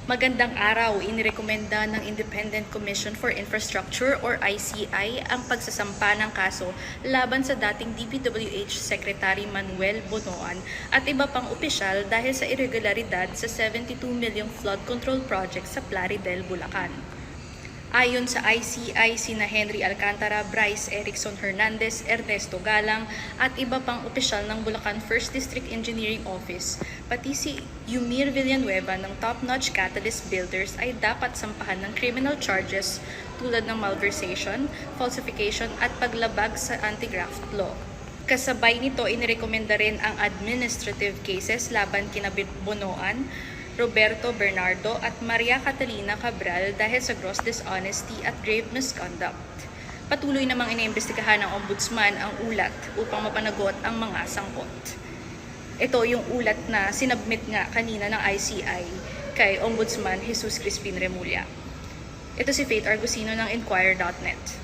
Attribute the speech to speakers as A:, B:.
A: Magandang araw, inirekomenda ng Independent Commission for Infrastructure or ICI ang pagsasampa ng kaso laban sa dating DPWH Secretary Manuel Bonoan at iba pang opisyal dahil sa irregularidad sa 72 million flood control project sa Plaridel, Bulacan. Ayon sa ICI, sina Henry Alcantara, Bryce Erickson Hernandez, Ernesto Galang at iba pang opisyal ng Bulacan 1st District Engineering Office, pati si Yumir Villanueva ng Top Notch Catalyst Builders ay dapat sampahan ng criminal charges tulad ng malversation, falsification at paglabag sa anti-graft law. Kasabay nito, inirekomenda rin ang administrative cases laban kina Bonoan, Roberto Bernardo at Maria Catalina Cabral dahil sa gross dishonesty at grave misconduct. Patuloy namang iniimbestigahan ng Ombudsman ang ulat upang mapanagot ang mga sangkot. Ito yung ulat na sinubmit nga kanina ng ICI kay Ombudsman Jesus Crispin Remulla. Ito si Faith Argusino ng Inquirer.net.